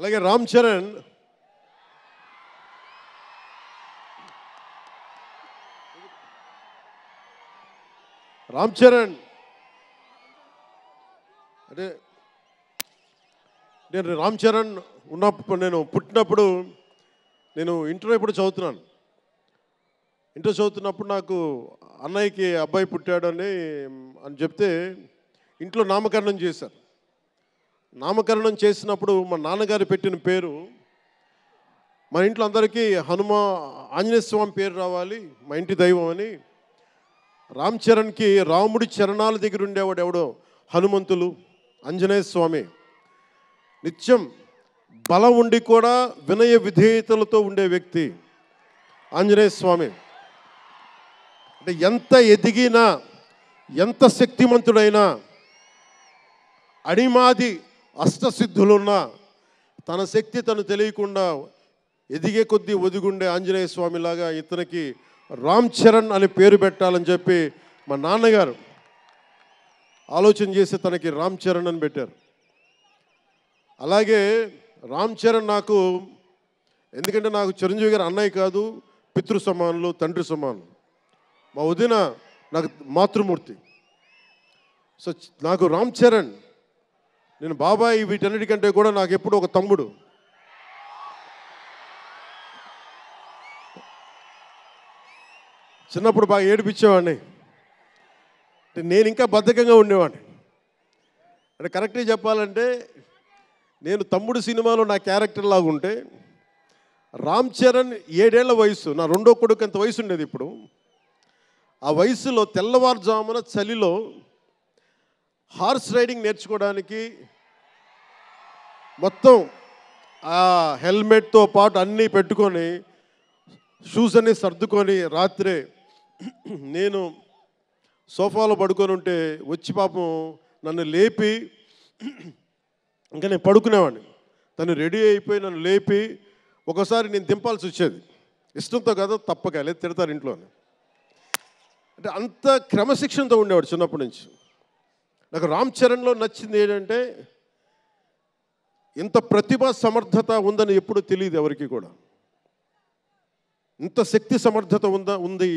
అలాగే రామ్ చరణ్ అంటే నేను రామ్ చరణ్ ఉన్నప్పుడు నేను పుట్టినప్పుడు నేను ఇంటర్ ఇప్పుడు చదువుతున్నాను. ఇంటర్ చదువుతున్నప్పుడు నాకు అన్నయ్యకి అబ్బాయి పుట్టాడు అని చెప్తే ఇంట్లో నామకరణం చేశారు. నామకరణం చేసినప్పుడు మా నాన్నగారు పెట్టిన పేరు మా ఇంట్లో అందరికీ ఆంజనేయ స్వామి పేరు రావాలి, మా ఇంటి దైవం అని. రామ్ చరణ్కి రాముడి చరణాల దగ్గర ఉండేవాడు ఎవడో హనుమంతులు, ఆంజనేయ స్వామి. నిత్యం బలం ఉండి కూడా వినయ విధేయతలతో ఉండే వ్యక్తి ఆంజనేయ స్వామి. అంటే ఎంత ఎదిగినా ఎంత శక్తిమంతుడైనా అణిమాది అష్టసిద్ధులున్నా తన శక్తి తను తెలియకుండా ఎదిగే కొద్దీ ఒదిగుండే ఆంజనేయ స్వామిలాగా ఇతనికి రామ్ చరణ్ అని పేరు పెట్టాలని చెప్పి మా నాన్నగారు ఆలోచన చేసి తనకి రామ్ చరణ్ అని పెట్టారు. అలాగే రామ్ చరణ్ నాకు ఎందుకంటే నాకు చిరంజీవి గారు అన్నయ్య కాదు, పితృ సమానులు, తండ్రి సమానులు. మా వదిన నాకు మాతృమూర్తి. సో నాకు రామ్ చరణ్, నేను బాబాయ్ వీటన్నిటికంటే కూడా నాకు ఎప్పుడు ఒక తమ్ముడు. చిన్నప్పుడు బాగా ఏడిపించేవాడిని, నేను ఇంకా బద్ధకంగా ఉండేవాడిని. అంటే కరెక్ట్గా చెప్పాలంటే నేను తమ్ముడు సినిమాలో నా క్యారెక్టర్ లాగా ఉంటే రామ్ చరణ్ 7 ఏళ్ల వయసు, నా రెండో కొడుకు అంత వయసు ఉండేది. ఇప్పుడు ఆ వయసులో తెల్లవారుజామున చలిలో హార్స్ రైడింగ్ నేర్చుకోవడానికి మొత్తం ఆ హెల్మెట్తో పాటు అన్నీ పెట్టుకొని షూస్ అన్నీ సర్దుకొని రాత్రే నేను సోఫాలో పడుకొని ఉంటే వచ్చి పాపం నన్ను లేపి, ఇంకా నేను పడుకునేవాడిని, తను రెడీ అయిపోయి నన్ను లేపి ఒకసారి నేను దింపాల్సి వచ్చేది. ఇష్టంతో కదా, తప్పక లేదు తిడతారు ఇంట్లోనే. అంటే అంత క్రమశిక్షణతో ఉండేవాడు చిన్నప్పటి నుంచి. నాకు రామ్ చరణ్లో నచ్చింది ఏంటంటే ఇంత ప్రతిభ సమర్థత ఉందని ఎప్పుడు తెలియదు ఎవరికి కూడా. ఇంత శక్తి సమర్థత ఉంది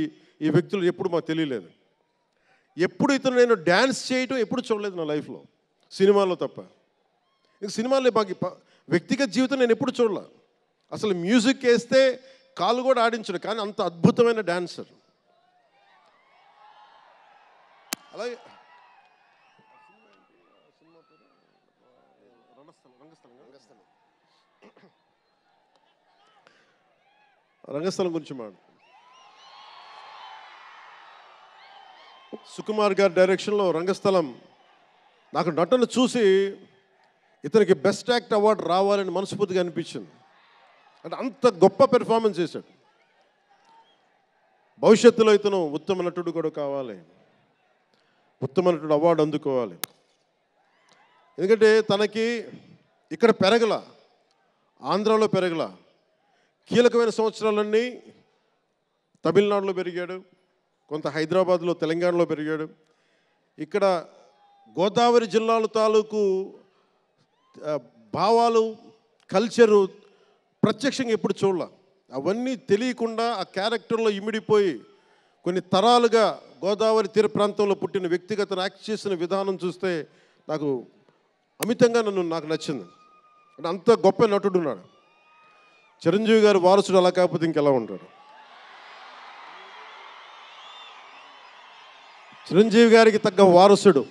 ఈ వ్యక్తులు ఎప్పుడు మాకు తెలియలేదు. ఎప్పుడు ఇతను నేను డ్యాన్స్ చేయటం ఎప్పుడు చూడలేదు నా లైఫ్లో, సినిమాలో తప్ప. ఇంక సినిమాలో మాకు వ్యక్తిగత జీవితం నేను ఎప్పుడు చూడలే. అసలు మ్యూజిక్ వేస్తే కాలు కూడా ఆడించడు, కానీ అంత అద్భుతమైన డాన్సర్. అలాగే రంగస్థలం గురించి మాట సుకుమార్ గారి డైరెక్షన్లో రంగస్థలం నాకు నటన చూసి ఇతనికి బెస్ట్ యాక్ట్ అవార్డు రావాలని మనస్ఫూర్తిగా అనిపించింది. అంటే అంత గొప్ప పెర్ఫార్మెన్స్ చేశాడు. భవిష్యత్తులో ఇతను ఉత్తమ నటుడు కూడా కావాలి, ఉత్తమ నటుడు అవార్డు అందుకోవాలి. ఎందుకంటే తనకి ఇక్కడ పెరగల, ఆంధ్రాలో పెరగల. కీలకమైన సంవత్సరాలన్నీ తమిళనాడులో పెరిగాడు, కొంత హైదరాబాద్లో, తెలంగాణలో పెరిగాడు. ఇక్కడ గోదావరి జిల్లాల తాలూకు భావాలు, కల్చరు ప్రత్యక్షంగా ఎప్పుడు చూడాల. అవన్నీ తెలియకుండా ఆ క్యారెక్టర్లో ఇమిడిపోయి కొన్ని తరాలుగా గోదావరి తీర ప్రాంతంలో పుట్టిన వ్యక్తిగత యాక్ట్ చేసిన విధానం చూస్తే నాకు అమితంగా నాకు నచ్చింది. అంటే అంత గొప్ప నటుడు ఉన్నాడు. చిరంజీవి గారు వారసుడు అలా కాకపోతే ఇంకెలా ఉంటాడు. చిరంజీవి గారికి తగ్గ వారసుడు.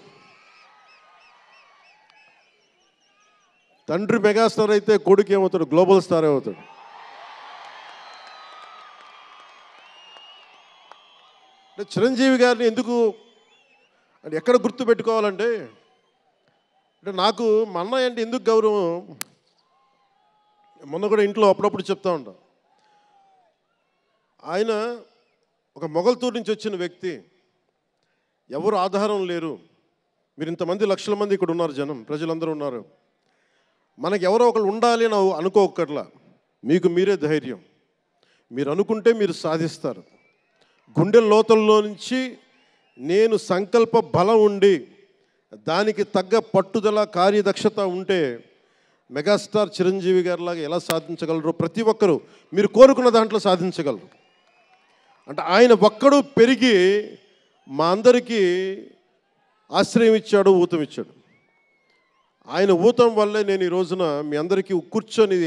తండ్రి మెగాస్టార్ అయితే కొడుకు ఏమవుతాడు, గ్లోబల్ స్టార్ అవుతాడు. అంటే చిరంజీవి గారిని ఎందుకు అంటే ఎక్కడ గుర్తు పెట్టుకోవాలంటే, అంటే నాకు మా అన్నయ్య అంటే ఎందుకు గౌరవం, మొన్న కూడా ఇంట్లో అప్పుడప్పుడు చెప్తా ఉంటాం. ఆయన ఒక మొగల్తూరు నుంచి వచ్చిన వ్యక్తి, ఎవరు ఆధారం లేరు. మీరు ఇంతమంది లక్షల మంది ఇక్కడ ఉన్నారు, జనం ప్రజలందరూ ఉన్నారు. మనకు ఎవరో ఒకరు ఉండాలి అని అనుకోకర్లా, మీకు మీరే ధైర్యం. మీరు అనుకుంటే మీరు సాధిస్తారు. గుండె లోతుల్లో నుంచి నేను సంకల్ప బలం ఉండి దానికి తగ్గ పట్టుదల, కార్యదక్షత ఉంటే మెగాస్టార్ చిరంజీవి గారిలాగా ఎలా సాధించగలరో ప్రతి ఒక్కరూ మీరు కోరుకున్న దాంట్లో సాధించగలరు. అంటే ఆయన ఒక్కడు పెరిగి మా అందరికీ ఆశ్రయం ఇచ్చాడు, ఊతం ఇచ్చాడు. ఆయన ఊతం వల్లే నేను ఈ రోజున మీ అందరికీ కూర్చొని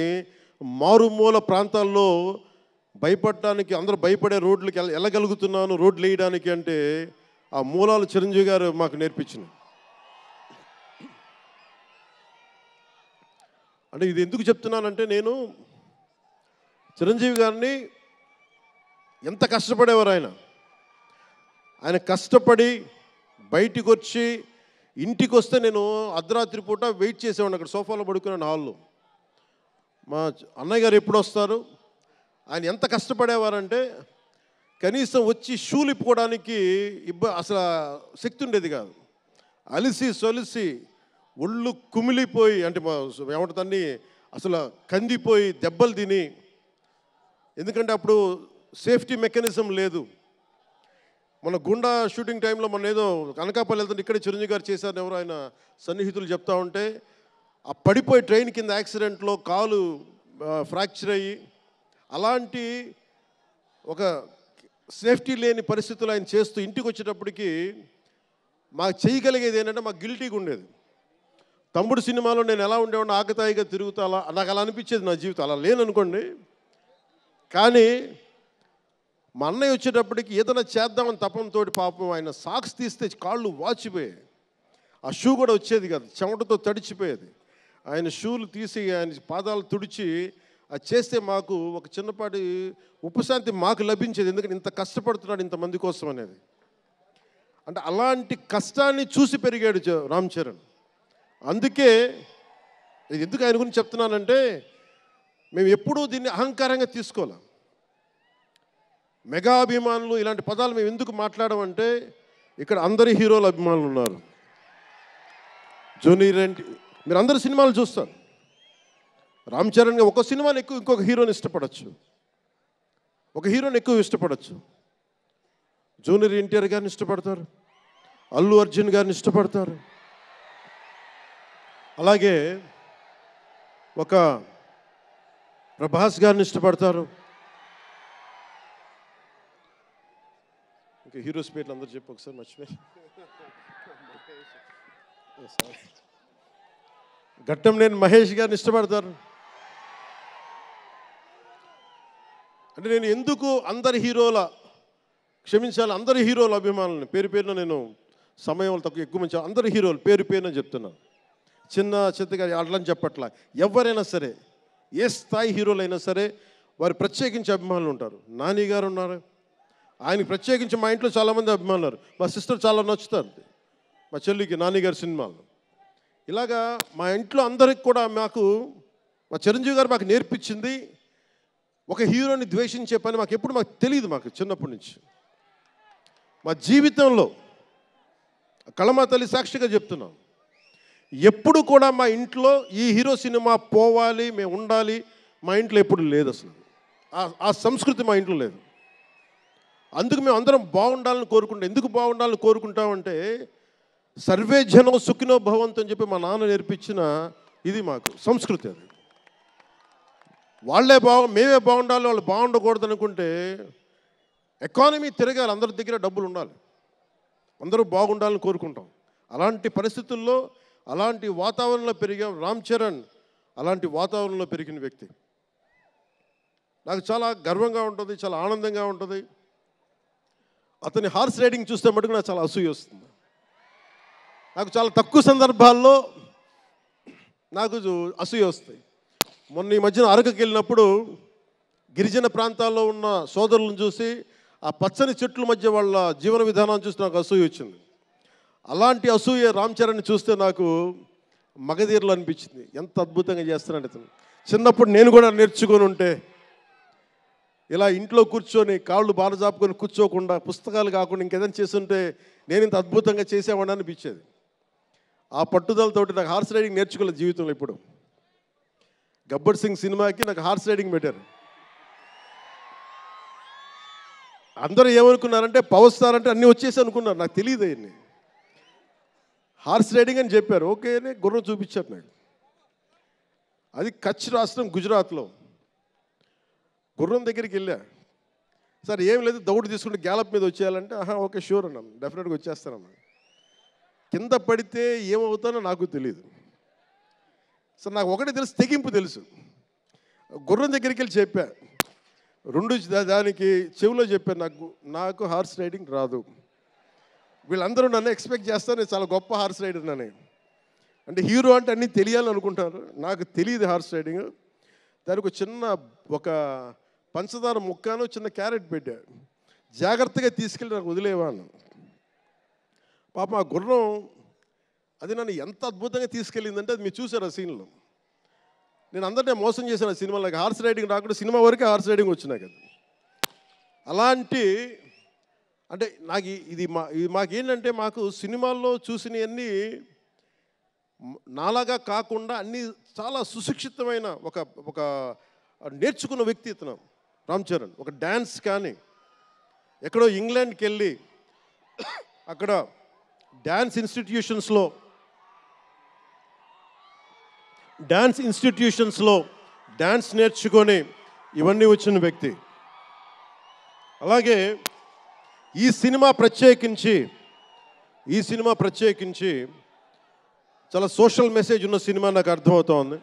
మారుమూల ప్రాంతాల్లో భయపడటానికి, అందరూ భయపడే రోడ్లకి వెళ్ళగలుగుతున్నాను, రోడ్లు వేయడానికి అంటే ఆ మూలాలు చిరంజీవి గారు మాకు నేర్పించింది. అంటే ఇది ఎందుకు చెప్తున్నానంటే, నేను చిరంజీవి గారిని ఎంత కష్టపడేవారు ఆయన కష్టపడి బయటికి వచ్చి ఇంటికి వస్తే నేను అర్ధరాత్రి పూట వెయిట్ చేసేవాడిని అక్కడ సోఫాలో పడుకున్నాను హాల్లో. మా అన్నయ్య గారు ఎప్పుడు వస్తారు, ఆయన ఎంత కష్టపడేవారంటే కనీసం వచ్చి షూలు ఇప్పుకోవడానికి అసలు శక్తి ఉండేది కాదు. అలిసి సొలిసి ఒళ్ళు కుమిలిపోయి, అంటే ఏమంటుందని అసలు కందిపోయి దెబ్బలు తిని, ఎందుకంటే అప్పుడు సేఫ్టీ మెకానిజం లేదు. మన గుండా షూటింగ్ టైంలో మన ఏదో అనకాపల్లి వెళ్తుంటే ఇక్కడే చిరంజీవి గారు చేశారని ఎవరు ఆయన సన్నిహితులు చెప్తా ఉంటే, ఆ పడిపోయి ట్రైన్ కింద యాక్సిడెంట్లో కాలు ఫ్రాక్చర్ అయ్యి, అలాంటి ఒక సేఫ్టీ లేని పరిస్థితులు ఆయన చేస్తూ ఇంటికి వచ్చేటప్పటికి మాకు చేయగలిగేది ఏంటంటే, మాకు గిల్టీగా ఉండేది. తమ్ముడు సినిమాలో నేను ఎలా ఉండేవాడిని, ఆకతాయిగా తిరుగుతా, అలా నాకు అలా అనిపించేది నా జీవితం. అలా లేననుకోండి, కానీ మా అన్నయ్య వచ్చేటప్పటికి ఏదైనా చేద్దామని తపంతో పాపం ఆయన సాక్స్ తీస్తే కాళ్ళు వాచిపోయాయి. ఆ షూ కూడా వచ్చేది కాదు, చెమటతో తడిచిపోయేది. ఆయన షూలు తీసి ఆయన పాదాలు తుడిచి అది చేస్తే మాకు ఒక చిన్నపాటి ఉపశాంతి మాకు లభించేది. ఎందుకంటే ఇంత కష్టపడుతున్నాడు ఇంతమంది కోసం అనేది. అంటే అలాంటి కష్టాన్ని చూసి పెరిగాడు రామ్ చరణ్. అందుకే ఎందుకు ఆయన గురించి చెప్తున్నానంటే, మేము ఎప్పుడూ దీన్ని అహంకారంగా తీసుకోవాలి. మెగా అభిమానులు ఇలాంటి పదాలు మేము ఎందుకు మాట్లాడమంటే, ఇక్కడ అందరి హీరోల అభిమానులు ఉన్నారు. జూనియర్ ఎన్టీ, మీరు అందరు సినిమాలు చూస్తారు. రామ్ చరణ్ ఒక సినిమాని ఎక్కువ ఇంకొక హీరోని ఇష్టపడచ్చు, ఒక హీరోని ఎక్కువ ఇష్టపడచ్చు. జూనియర్ ఎన్టీఆర్ గారిని ఇష్టపడతారు, అల్లు అర్జున్ గారిని ఇష్టపడతారు, అలాగే ఒక ప్రభాస్ గారిని ఇష్టపడతారు. ఇంకా హీరోస్ పేర్లు అందరూ చెప్పు ఒకసారి, మర్చిపోయి. ఘట్టంనేని మహేష్ గారిని ఇష్టపడతారు. అంటే నేను ఎందుకు అందరి హీరోల, క్షమించాలి, అందరి హీరోల అభిమానులను పేరు పేరున, నేను సమయం తక్కువ ఎక్కువ మంచి అందరి హీరోలు పేరు పేరున చెప్తున్నాను. చిన్న చిత్తగా అట్లని చెప్పట్లా. ఎవరైనా సరే, ఏ స్థాయి హీరోలైనా సరే వారు ప్రత్యేకించి అభిమానులు ఉంటారు. నాని గారు ఉన్నారు, ఆయనకి ప్రత్యేకించి మా ఇంట్లో చాలామంది అభిమానులు ఉన్నారు. మా సిస్టర్ చాలా నచ్చుతారు మా చెల్లికి నాని గారి సినిమాలు. ఇలాగా మా ఇంట్లో అందరికి కూడా మాకు మా చిరంజీవి గారు మాకు నేర్పించింది, ఒక హీరోని ద్వేషించే పని మాకు ఎప్పుడు తెలియదు. మాకు చిన్నప్పటి నుంచి మా జీవితంలో కళమా తల్లి సాక్షిగా చెప్తున్నాం, ఎప్పుడు కూడా మా ఇంట్లో ఈ హీరో సినిమా పోవాలి, మేము ఉండాలి, మా ఇంట్లో ఎప్పుడు లేదు. అసలు ఆ సంస్కృతి మా ఇంట్లో లేదు. అందుకు మేము అందరం బాగుండాలని కోరుకుంటాం. ఎందుకు బాగుండాలని కోరుకుంటామంటే, సర్వే జనం సుఖినో భవంతు అని చెప్పి మా నాన్న నేర్పించిన ఇది మాకు సంస్కృతి. అది వాళ్ళే మేమే బాగుండాలి, వాళ్ళు బాగుండకూడదు అనుకుంటే ఎకానమీ తిరగాలి, అందరి దగ్గర డబ్బులు ఉండాలి, అందరూ బాగుండాలని కోరుకుంటాం. అలాంటి పరిస్థితుల్లో, అలాంటి వాతావరణంలో పెరిగాం. రామ్ చరణ్ అలాంటి వాతావరణంలో పెరిగిన వ్యక్తి. నాకు చాలా గర్వంగా ఉంటుంది, చాలా ఆనందంగా ఉంటుంది. అతని హార్స్ రైడింగ్ చూస్తే మటుకు నాకు చాలా అసూయ వస్తుంది. నాకు చాలా తక్కువ సందర్భాల్లో నాకు అసూయ వస్తాయి. మొన్న ఈ మధ్యన అరకుకి వెళ్ళినప్పుడు గిరిజన ప్రాంతాల్లో ఉన్న సోదరులను చూసి, ఆ పచ్చని చెట్ల మధ్య వాళ్ళ జీవన విధానాన్ని చూసి నాకు అసూయ వచ్చింది. అలాంటి అసూయ రామ్ చరణ్ని చూస్తే నాకు మగధీరలు అనిపించింది. ఎంత అద్భుతంగా చేస్తున్నాడు అతను. చిన్నప్పుడు నేను కూడా నేర్చుకొని ఉంటే, ఇలా ఇంట్లో కూర్చొని కాళ్ళు బాలజాపుకొని కూర్చోకుండా, పుస్తకాలు కాకుండా ఇంకేదైనా చేస్తుంటే నేను ఇంత అద్భుతంగా చేసేవాడిని అనిపించేది. ఆ పట్టుదలతోటి నాకు హార్స్ రైడింగ్ నేర్చుకోలేదు జీవితంలో. ఇప్పుడు గబ్బర్ సింగ్ సినిమాకి నాకు హార్స్ రైడింగ్ పెట్టారు. అందరూ ఏమనుకున్నారంటే పవర్ స్టార్ అంటే అన్నీ వచ్చేసి అనుకున్నారు. నాకు తెలియదు అవన్నీ. హార్స్ రైడింగ్ అని చెప్పారు, ఓకే అని గుర్రం చూపించారు నాకు. అది కచ్ రాష్ట్రం, గుజరాత్లో. గుర్రం దగ్గరికి వెళ్ళా. సార్ ఏం లేదు, దౌడు తీసుకుంటే గ్యాలప్ మీద వచ్చేయాలంటే ఓకే షూర్ అన్నాను, డెఫినెట్గా వచ్చేస్తానన్నా. కింద పడితే ఏమవుతానో నాకు తెలియదు సార్. నాకు ఒకటి తెలుసు, తెగింపు తెలుసు. గుర్రం దగ్గరికి వెళ్ళి చెప్పా, దానికి చెవిలో చెప్పాను, నాకు హార్స్ రైడింగ్ రాదు. వీళ్ళందరూ నన్ను ఎక్స్పెక్ట్ చేస్తారు నేను చాలా గొప్ప హార్స్ రైడర్ అని. అంటే హీరో అంటే అన్నీ తెలియాలని అనుకుంటారు, నాకు తెలియదు హార్స్ రైడింగ్. దానికి ఒక పంచదార ముక్కను చిన్న క్యారెట్ పెట్టా, జాగ్రత్తగా తీసుకెళ్ళి నాకు వదిలేవాను. పాప ఆ గుర్రం అది నన్ను ఎంత అద్భుతంగా తీసుకెళ్ళిందంటే అది మీరు చూసారు ఆ సీన్లో. నేను అందరినీ మోసం చేశాను ఆ సినిమాలో. హార్స్ రైడింగ్ రాకుండా సినిమా వరకే హార్స్ రైడింగ్ వచ్చినాయి కదా. అలాంటి అంటే నాకు ఇది మాకేంటంటే మాకు సినిమాల్లో చూసినవన్నీ నాలాగా కాకుండా అన్నీ చాలా సుశిక్షితమైన ఒక నేర్చుకున్న వ్యక్తి ఇతను రామ్ చరణ్. ఒక డ్యాన్స్ కానీ ఎక్కడో ఇంగ్లాండ్కి వెళ్ళి అక్కడ డ్యాన్స్ ఇన్స్టిట్యూషన్స్లో డ్యాన్స్ నేర్చుకొని ఇవన్నీ వచ్చిన వ్యక్తి. అలాగే ఈ సినిమా ప్రత్యేకించి చాలా సోషల్ మెసేజ్ ఉన్న సినిమా నాకు అర్థమవుతోంది.